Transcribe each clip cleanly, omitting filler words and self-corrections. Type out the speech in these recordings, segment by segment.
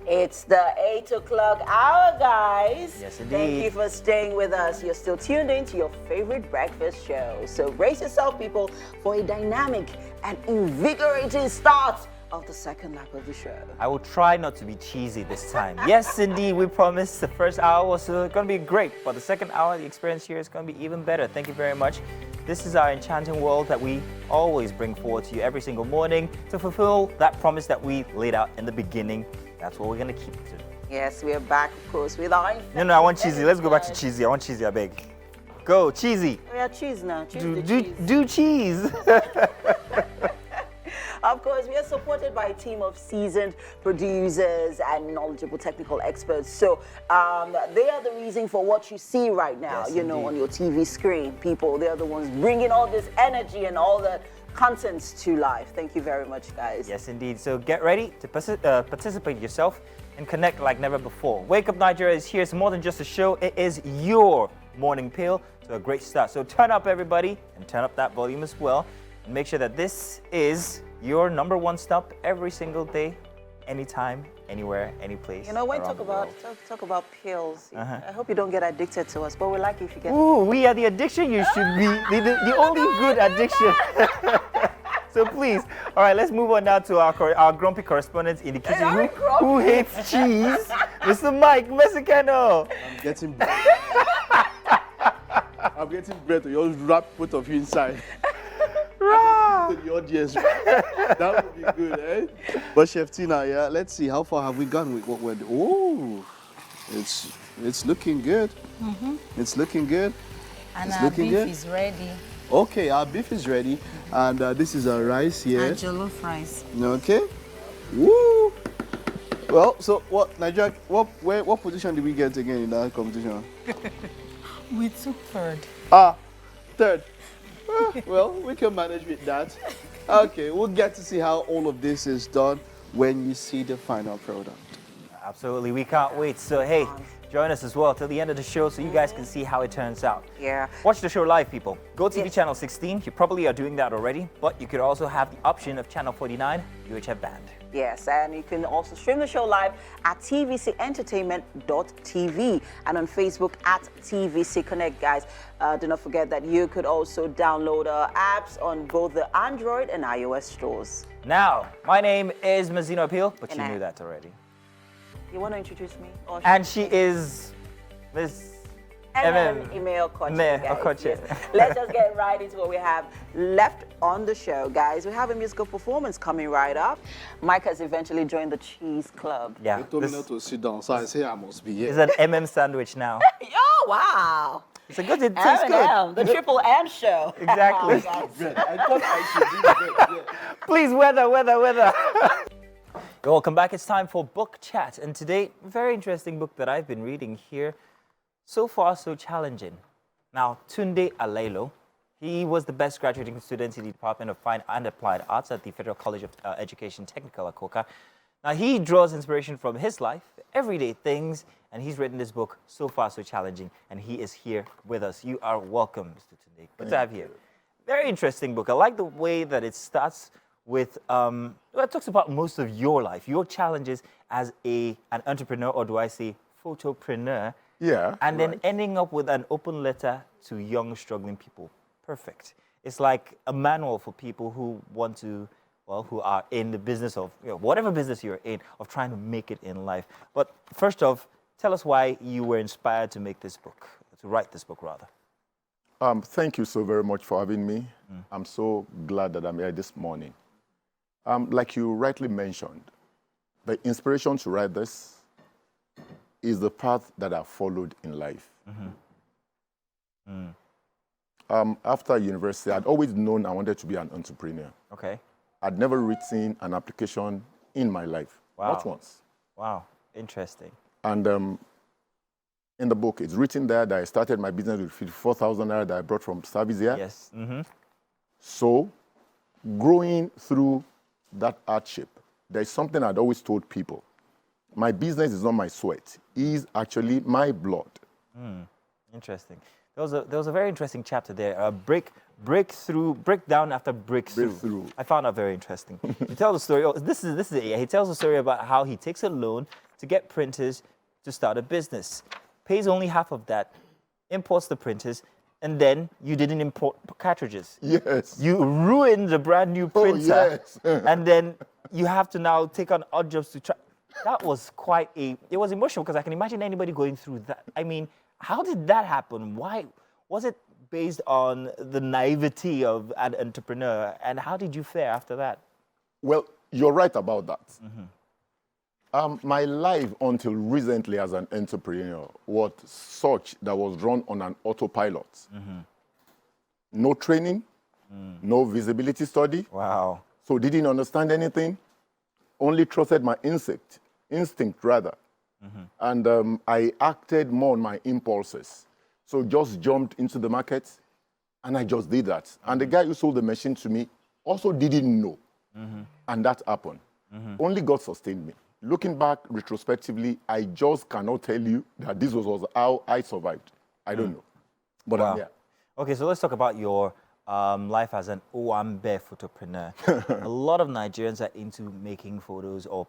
It's the 8 o'clock hour, guys. Yes, indeed. Thank you for staying with us. You're still tuned in to your favorite breakfast show. So brace yourself, people, for a dynamic and invigorating start of the second lap of the show. I will try not to be cheesy this time. Yes, indeed, we promised the first hour was going to be great, but the second hour, the experience here is going to be even better. Thank you very much. This is our enchanting world that we always bring forward to you every single morning to fulfill that promise that we laid out in the beginning. That's what we're going to keep to. Yes, we are back, of course, with our... No, I want cheesy. Let's go back to cheesy. I want cheesy, I beg. Go, cheesy. We are cheese now. Do cheese. Of course, we are supported by a team of seasoned producers and knowledgeable technical experts. So they are the reason for what you see right now, Yes, on your TV screen. People, they are the ones bringing all this energy and all the contents to life. Thank you very much, guys. Yes, indeed. So get ready to participate yourself and connect like never before. Wake Up Nigeria is here. It's more than just a show. It is your morning pill to a great start. So turn up, everybody, and turn up that volume as well. And make sure that this is your number one stop every single day, anytime, anywhere, any place. You know, when around talk about pills, Uh-huh. I hope you don't get addicted to us, but we like if you get... Ooh, we are the addiction you should be. The only good addiction. So please, all right, let's move on now to our grumpy correspondent in the kitchen who hates cheese, Mr. Mike Mexicano. I'm getting bread to just wrap both of you inside. To the audience. That would be good, eh? But Chef Tina, yeah, let's see, how far have we gone with what we're doing? Oh, it's looking good. It's looking good. And It's our looking beef good. is ready. Okay, our beef is ready. And this is our rice here. And jollof rice. Okay. Woo! Well, so what, Nigeria, what position did we get again in that competition? We took third. Third. Well, we can manage with that. Okay, we'll get to see how all of this is done when you see the final product. Absolutely, we can't wait. So hey, join us as well till the end of the show so you guys can see how it turns out. Yeah. Watch the show live, people. GOTV Yes. channel 16. You probably are doing that already, but you could also have the option of channel 49, UHF band. Yes, and you can also stream the show live at tvcentertainment.tv and on Facebook at TVC Connect, guys. Do not forget that you could also download our apps on both the Android and iOS stores. Now, my name is Mazino Appeal, but And you I- knew that already. You want to introduce me? Or And she is Miss Email Koche, Email guys. Koche. Yes. Let's just get right into what we have left on the show, guys. We have a musical performance coming right up. Mike has eventually joined the Cheese Club. Yeah, They told me this not to sit down, so I say I must be here. is an sandwich now. Oh, wow. It's a good, it tastes good. M&M, the Triple M show. Exactly. Bread. I thought I should do bread. Yeah. Please, weather. Welcome back. It's time for book chat. And today, very interesting book that I've been reading here. So far, so challenging. Now, Tunde Alailo, he was the best graduating student in the Department of Fine and Applied Arts at the Federal College of Education Technical, Akoka. Now, he draws inspiration from his life, everyday things, and he's written this book, So Far, So Challenging, and he is here with us. You are welcome, Mr. Tunde. Good to have you here. Very interesting book. I like the way that it starts with, well, it talks about most of your life, your challenges as an entrepreneur, or do I say photopreneur? Yeah. And then ending up with an open letter to young, struggling people. Perfect. It's like a manual for people who want to, well, who are in the business of, whatever business you're in, of trying to make it in life. But first off, tell us why you were inspired to make this book, to write this book, rather. Thank you so very much for having me. I'm so glad that I'm here this morning. Like you rightly mentioned, the inspiration to write this is the path that I followed in life. After university, I'd always known I wanted to be an entrepreneur. Okay. I'd never written an application in my life, Wow. not once. Wow. Interesting. And in the book, it's written there that I started my business with 54,000 naira that I brought from service here. Yes. So, growing through that hardship, there's something I'd always told people. My business is not my sweat. It is actually my blood. Interesting. There was a very interesting chapter there. Breakdown after breakthrough. Breakthrough. I found that very interesting. He tells the story. He tells the story about how he takes a loan to get printers to start a business. Pays only half of that, imports the printers, and then you didn't import cartridges. Yes. You ruined the brand new Oh, printer, yes. and then you have to now take on odd jobs to try. That was it was emotional because I can imagine anybody going through that. I mean, how did that happen? Why was it based on the naivety of an entrepreneur, and how did you fare after that? Well, you're right about that. My life until recently as an entrepreneur was such that was run on an autopilot. No training, no visibility study. Wow. So didn't understand anything, only trusted my instinct rather. And I acted more on my impulses. So just jumped into the market and I just did that. And the guy who sold the machine to me also didn't know. And that happened. Only God sustained me. Looking back retrospectively, I just cannot tell you that this was how I survived. I don't know. But I'm here. Okay, so let's talk about your life as an Owambe photopreneur. A lot of Nigerians are into making photos or,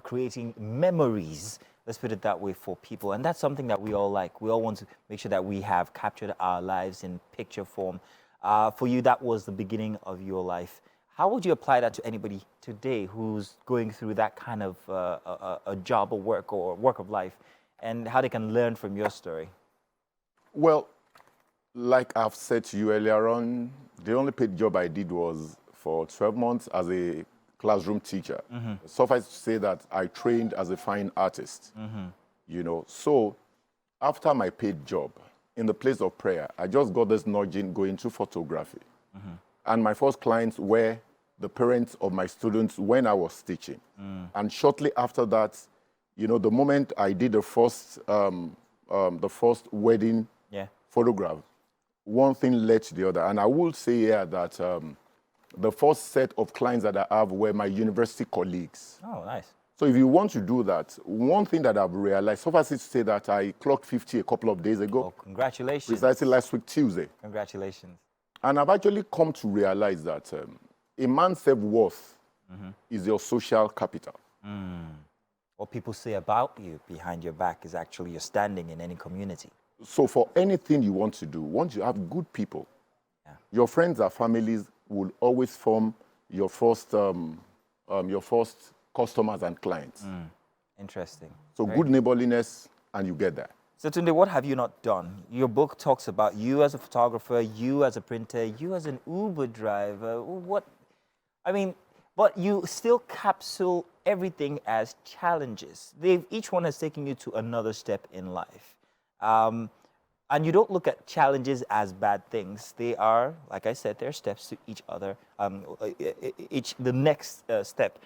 creating memories. Let's put it that way for people. And that's something that we all like. We all want to make sure that we have captured our lives in picture form. For you, that was the beginning of your life. How would you apply that to anybody today who's going through that kind of a job or work of life, and how they can learn from your story? Well, like I've said to you earlier on, the only paid job I did was for 12 months as a classroom teacher. Suffice to say that I trained as a fine artist. So after my paid job, in the place of prayer, I just got this nudging going into photography. And my first clients were the parents of my students when I was teaching. And shortly after that, the moment I did the first wedding photograph, one thing led to the other. And I will say here that the first set of clients that I have were my university colleagues. Oh, nice. So if you want to do that, one thing that I've realized, suffice it to say that I clocked 50 a couple of days ago. Oh, congratulations. Precisely last week, Tuesday. Congratulations. And I've actually come to realize that a man's self-worth is your social capital. What people say about you behind your back is actually your standing in any community. So for anything you want to do, once you have good people, your friends and families will always form your first customers and clients. Interesting. So good neighborliness, and you get there. So Tunde, what have you not done? Your book talks about you as a photographer, you as a printer, you as an Uber driver. But you still capsule everything as challenges. Each one has taken you to another step in life. And you don't look at challenges as bad things. They are, like I said, they're steps to each other, the next step.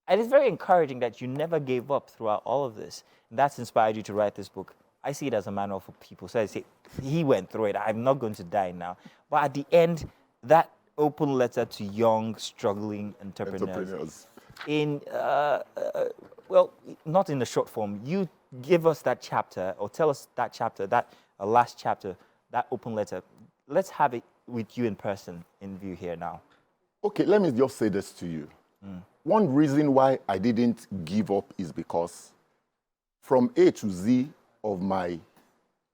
And it's very encouraging that you never gave up throughout all of this. And that's inspired you to write this book. I see it as a manual for people. So I say, he went through it. I'm not going to die now. But at the end, that open letter to young, struggling entrepreneurs. Not in the short form. You give us that chapter, or tell us that chapter, that last chapter, that open letter. Let's have it with you in person in view here now. Okay, let me just say this to you. One reason why I didn't give up is because from A to Z of my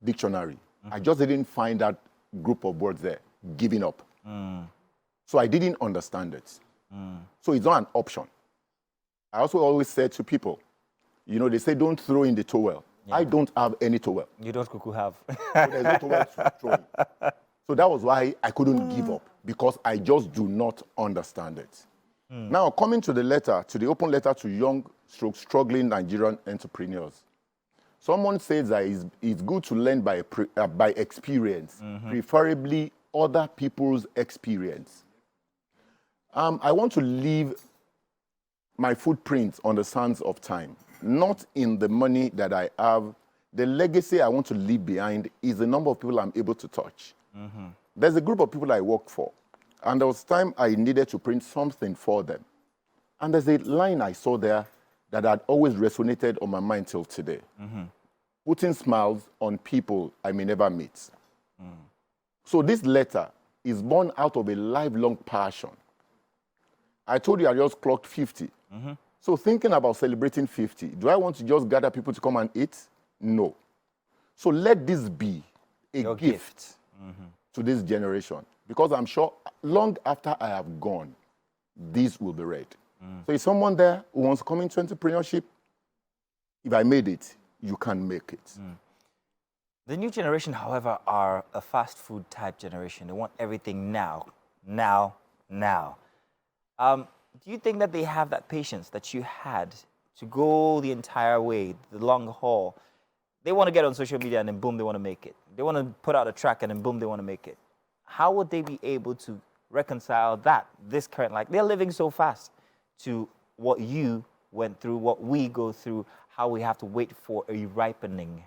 dictionary, I just didn't find that group of words there, giving up. So I didn't understand it. So it's not an option. I also always said to people, they say don't throw in the towel. I don't have any towel. You don't cuckoo have. So there's no towel to throw in. So that was why I couldn't give up, because I just do not understand it. Now, coming to the open letter to young, struggling Nigerian entrepreneurs. Someone says that it's good to learn by experience, preferably other people's experience. I want to leave my footprint on the sands of time, not in the money that I have. The legacy I want to leave behind is the number of people I'm able to touch. There's a group of people I work for, and there was time I needed to print something for them. And there's a line I saw there that had always resonated on my mind till today. Putting smiles on people I may never meet. So this letter is born out of a lifelong passion. I told you I just clocked 50. So thinking about celebrating 50, do I want to just gather people to come and eat? No. So let this be a Your gift to this generation, because I'm sure long after I have gone, this will be read. So if someone there who wants to come into entrepreneurship, if I made it, you can make it. The new generation, however, are a fast food type generation. They want everything now, now, now. Do you think that they have that patience that you had to go the entire way, the long haul? They want to get on social media and then boom, they want to make it. They want to put out a track and then boom, they want to make it. How would they be able to reconcile that, this current life? They're living so fast to what you went through, what we go through, how we have to wait for a ripening.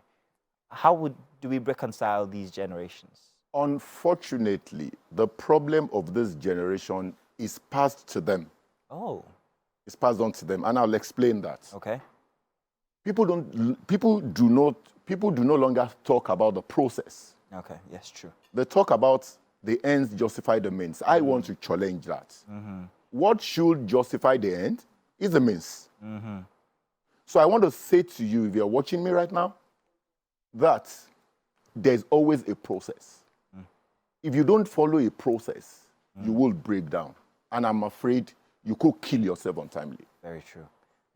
How do we reconcile these generations? Unfortunately, the problem of this generation is passed to them. Oh, It's passed on to them, and I'll explain that. okay. People do no longer talk about the process. Okay, yes, true. They talk about the ends justify the means. I want to challenge that. What should justify the end is the means. So I want to say to you, if you're watching me right now, that there's always a process. If you don't follow a process, you will break down. And I'm afraid you could kill yourself untimely. Very true.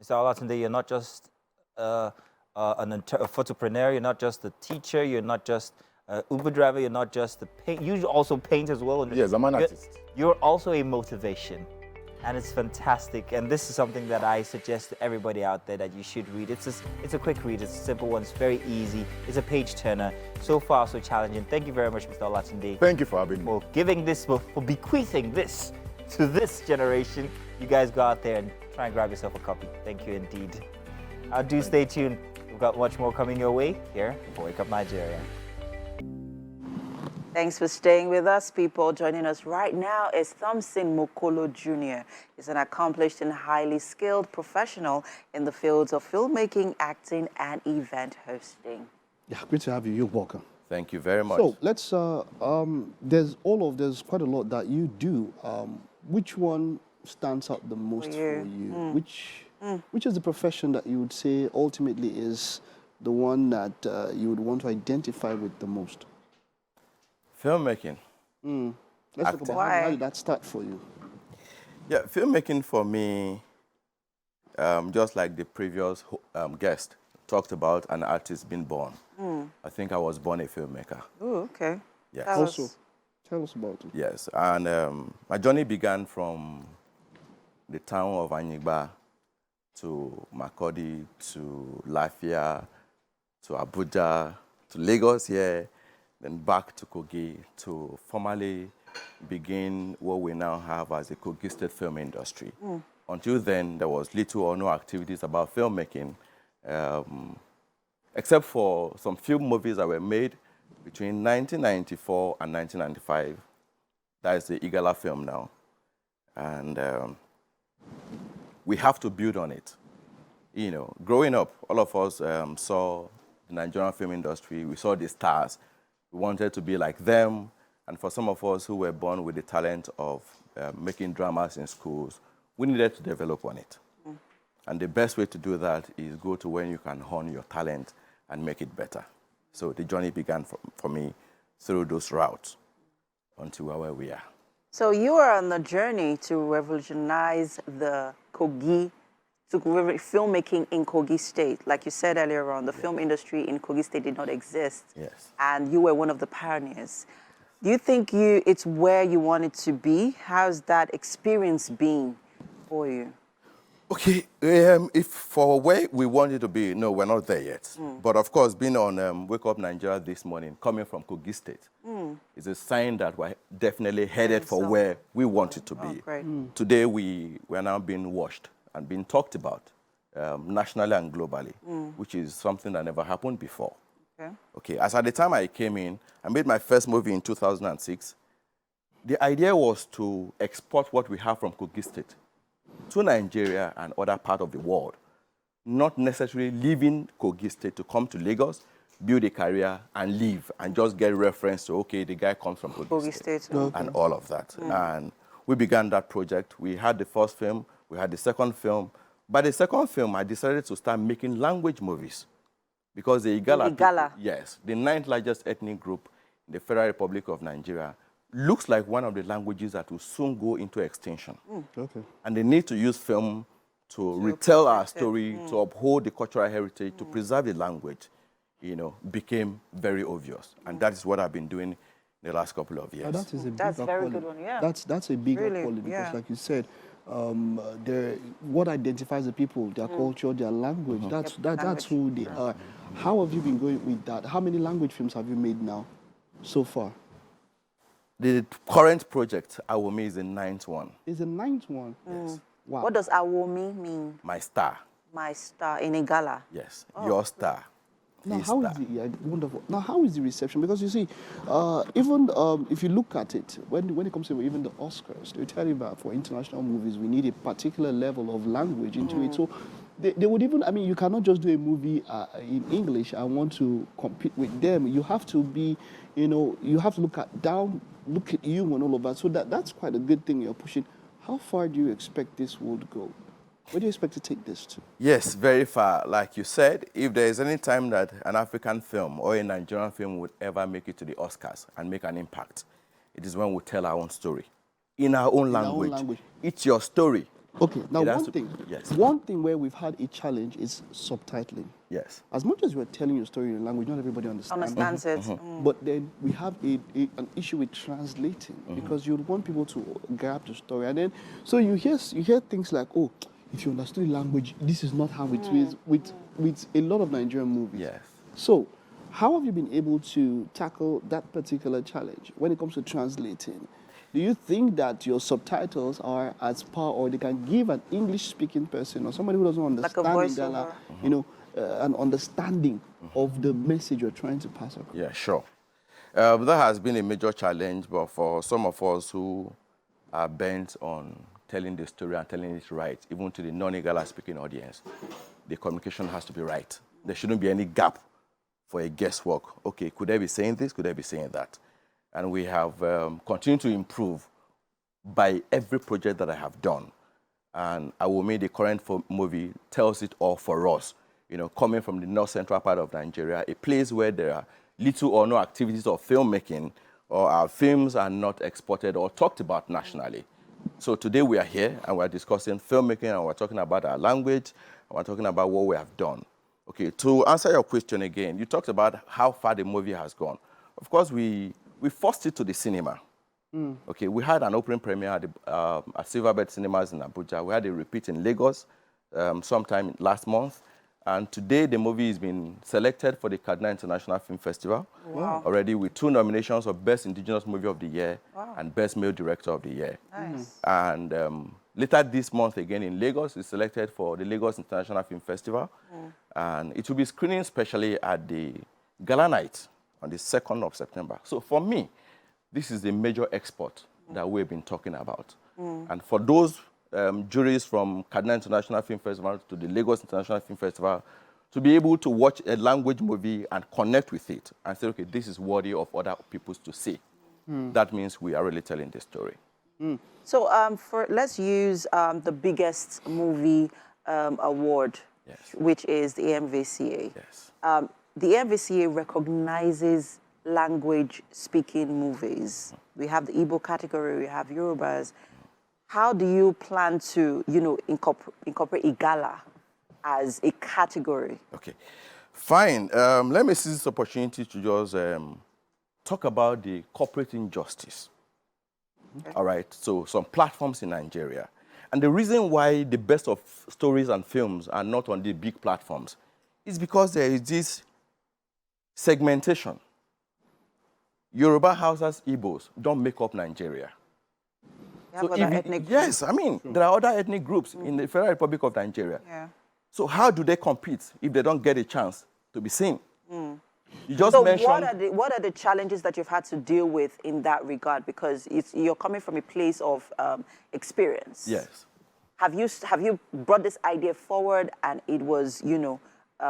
Mr. Olatunde, you're not just a photopreneur, you're not just a teacher, you're not just an Uber driver, you're not just a paint. You also paint as well. Yes, I'm an artist. You're also a motivation, and it's fantastic. And this is something that I suggest to everybody out there that you should read. It's a quick read. It's a simple one. It's very easy. It's a page turner. So far, so challenging. Thank you very much, Mr. Olatunde. Thank you for having me. For giving this, for bequeathing this to this generation. You guys go out there and try and grab yourself a copy. Thank you indeed. Do stay tuned. We've got much more coming your way here for Wake Up Nigeria. Thanks for staying with us, people. Joining us right now is Thompson Mokolo Jr. He's an accomplished and highly skilled professional in the fields of filmmaking, acting, and event hosting. Yeah, great to have you. You're welcome. Thank you very much. So let's, there's quite a lot that you do. Which one stands out the most for you? Which is the profession that you would say ultimately is the one that you would want to identify with the most? Filmmaking. Let's talk about how did that start for you? Yeah, filmmaking for me, just like the previous guest talked about, an artist being born. I think I was born a filmmaker. Oh, okay. Yes. Also, tell us about it. Yes, and my journey began from the town of Anyigba to Makurdi, to Lafia, to Abuja, to Lagos here, then back to Kogi to formally begin what we now have as a Kogi State film industry. Until then, there was little or no activities about filmmaking, except for some film movies that were made between 1994 and 1995. That is the Igala film now. And we have to build on it. You know, growing up, all of us saw the Nigerian film industry. We saw the stars. We wanted to be like them. And for some of us who were born with the talent of making dramas in schools, we needed to develop on it. And the best way to do that is go to when you can hone your talent and make it better. So the journey began for me through those routes until where we are. So you are on the journey to revolutionize the Kogi, to filmmaking in Kogi State. Like you said earlier on, the film industry in Kogi State did not exist. Yes. And you were one of the pioneers. Do you think it's where you wanted to be? How's that experience been for you? Okay, if for where we wanted to be, no, we're not there yet. But of course, being on Wake Up Nigeria this morning, coming from Kogi State, is a sign that we're definitely headed for where we wanted to be. Great. Today, we're now being watched and being talked about nationally and globally, which is something that never happened before. Okay, as at the time I came in, I made my first movie in 2006. The idea was to export what we have from Kogi State to Nigeria and other parts of the world, not necessarily leaving Kogi State to come to Lagos, build a career, and leave, and just get reference to, okay, the guy comes from Kogi State. And all of that. And we began that project. We had the first film, we had the second film, By the second film, I decided to start making language movies because the Igala, Igala. people, yes, the ninth largest ethnic group in the Federal Republic of Nigeria, looks like one of the languages that will soon go into extinction. Okay. And they need to use film to retell our story, to uphold the cultural heritage, to preserve the language, you know, became very obvious. And that is what I've been doing in the last couple of years. That is a That's bigger very quality. good one, yeah. That's a bigger Really, quality because, yeah. like you said, what identifies the people, their culture, their language. That's who they are. How have you been going with that? How many language films have you made now, so far? The current project, Awomi, is the 9th one. Is the 9th one? Yes. Wow. What does Awomi mean? My star. My star in Igala. Yes. Your star. Now, His how star. is the wonderful? Now, how is the reception? Because you see, even if you look at it, when it comes to even the Oscars, they tell you that for international movies, we need a particular level of language into it. So they would even, I mean, you cannot just do a movie in English and want to compete with them. You have to be, you know, you have to look at you and all of that. So that's quite a good thing you're pushing. How far do you expect this would go? Where do you expect to take this to? Yes, very far. Like you said, if there is any time that an African film or a Nigerian film would ever make it to the Oscars and make an impact, it is when we tell our own story. In our own language. It's your story. Okay, now It has one to- thing. yes. One thing where we've had a challenge is subtitling. Yes. As much as we're telling your story in a language, not everybody understands. Understands it. But then we have an issue with translating because you'd want people to grab the story. And then, so you hear things like, oh, if you understood the language, this is not how it is with a lot of Nigerian movies. Yes. So how have you been able to tackle that particular challenge when it comes to translating? Do you think that your subtitles are as par, or they can give an English-speaking person or somebody who doesn't understand voiceover. Igala, you know, an understanding of the message you're trying to pass across? Yeah, sure. That has been a major challenge, but for some of us who are bent on telling the story and telling it right, even to the non-Igala speaking audience, the communication has to be right. There shouldn't be any gap for a guesswork. Okay, could I be saying this? Could I be saying that? And we have continued to improve by every project that I have done. And I will make the current movie tells it all for us. You know, coming from the north central part of Nigeria, a place where there are little or no activities of filmmaking, or our films are not exported or talked about nationally. So today we are here and we're discussing filmmaking, and we're talking about our language, and we're talking about what we have done. Okay, to answer your question again, you talked about how far the movie has gone. Of course, we forced it to the cinema. Okay, we had an opening premiere at Silverbird Cinemas in Abuja. We had a repeat in Lagos sometime last month. And today, the movie has been selected for the Kaduna International Film Festival. Wow. Already with 2 nominations of Best Indigenous Movie of the Year and Best Male Director of the Year. Nice. And later this month, again in Lagos, it's selected for the Lagos International Film Festival. And it will be screening specially at the Gala Night on the 2nd of September. So for me, this is the major export that we've been talking about. And for those juries from Kaduna International Film Festival to the Lagos International Film Festival, to be able to watch a language movie and connect with it and say, okay, this is worthy of other people to see. That means we are really telling the story. So let's use the biggest movie award, Yes. which is the AMVCA. Yes. The AMVCA recognizes language-speaking movies. We have the Igbo category, we have Yorubas. How do you plan to, you know, incorporate Igala as a category? Okay, fine. Let me seize this opportunity to just talk about the corporate injustice. Okay. All right, so some platforms in Nigeria. And the reason why the best of stories and films are not on the big platforms is because there is this segmentation. Yoruba, Hausas, Igbos don't make up Nigeria. You have other ethnic yes, groups. I mean, there are other ethnic groups in the Federal Republic of Nigeria. Yeah. So how do they compete if they don't get a chance to be seen? You just So mentioned... what are the challenges that you've had to deal with in that regard? Because you're coming from a place of experience. Yes. Have you brought this idea forward and it was, you know,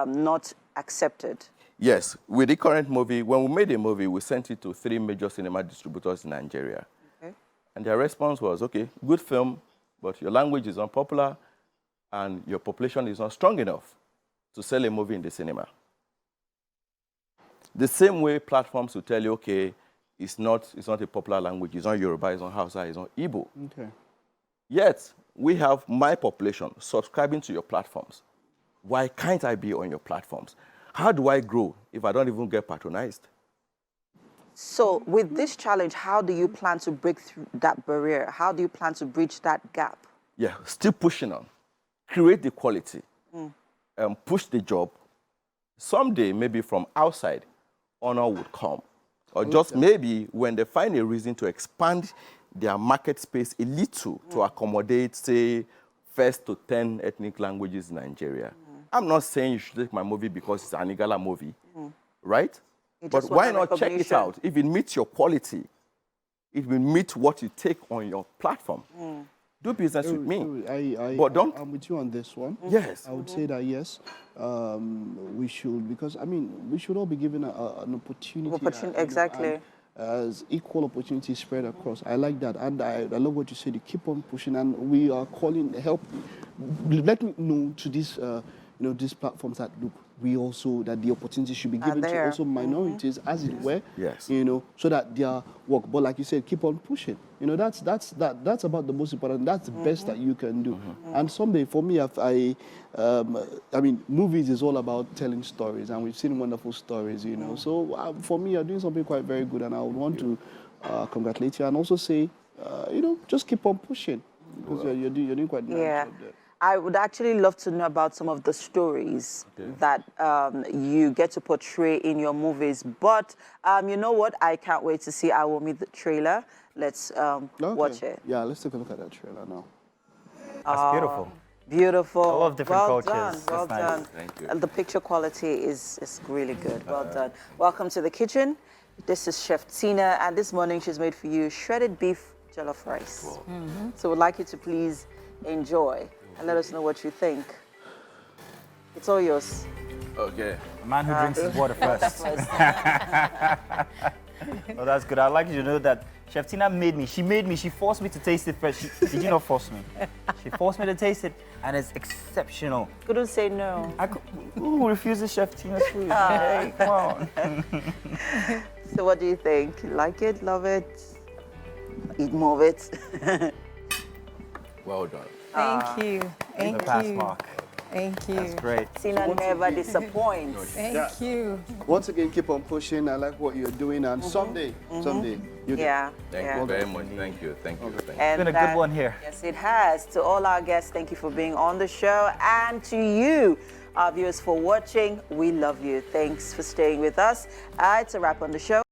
not accepted? Yes. With the current movie, when we made the movie, we sent it to 3 major cinema distributors in Nigeria. Okay. And their response was, okay, good film, but your language is unpopular and your population is not strong enough to sell a movie in the cinema. The same way platforms will tell you, okay, it's not a popular language, it's not Yoruba, it's not Hausa, it's not Igbo. Okay. Yet, we have my population subscribing to your platforms. Why can't I be on your platforms? How do I grow if I don't even get patronized? So with this challenge, how do you plan to break through that barrier? How do you plan to bridge that gap? Yeah, still pushing on. Create the quality. Push the job. Someday, maybe from outside, honor would come. Or just maybe when they find a reason to expand their market space a little to accommodate, say, 1st to 10 ethnic languages in Nigeria. I'm not saying you should take my movie because it's an Igala movie, right? You But just want why a not check it recognition. out? If it meets your quality, it will meet what you take on your platform. Do business with me. But don't. I'm with you on this one. Yes. I would say that yes, we should, because I mean, we should all be given an opportunity. You know, Exactly. and as equal opportunities spread across. I like that, and I love what you said. You keep on pushing, and we are calling help. Let me know to this, these platforms that look. We also that the opportunity should be given to there. also minorities, as it were. Yes. So that their work. But like you said, keep on pushing. That's about the most important. That's the best that you can do. And someday, for me, I mean, movies is all about telling stories, and we've seen wonderful stories. So for me, you're doing something quite very good, and I would want to congratulate you and also say, just keep on pushing because you're doing quite nice Yeah. job there. I would actually love to know about some of the stories that you get to portray in your movies. But you know what? I can't wait to see I Will Meet the trailer. Let's watch it. Yeah, let's take a look at that trailer now. That's beautiful. Beautiful. I love different well cultures. Done, well That's nice. done. Thank you. And the picture quality is really good. Well done. Welcome to the kitchen. This is Chef Tina, and this morning she's made for you shredded beef jollof rice. So we'd like you to please enjoy and let us know what you think. It's all yours. Okay. A man who drinks his water first. Oh, that's good. I'd like you to know that Chef Tina made me. She forced me to taste it first. Did you not force me? She forced me to taste it, and it's exceptional. Couldn't say no. Who refuses Chef Tina's food? Hey, come on. So what do you think? You like it? Love it? Eat more of it? Well done. Thank you. Thank The pass you. mark. Thank you. That's great. Tina never disappoints. Thank you. Once again, keep on pushing. I like what you're doing, and someday, you Yeah. Thank yeah. you very much. Thank you. Thank you. Thank you. And It's been a good one here. Yes, it has. To all our guests, thank you for being on the show. And to you, our viewers, for watching. We love you. Thanks for staying with us. It's a wrap on the show.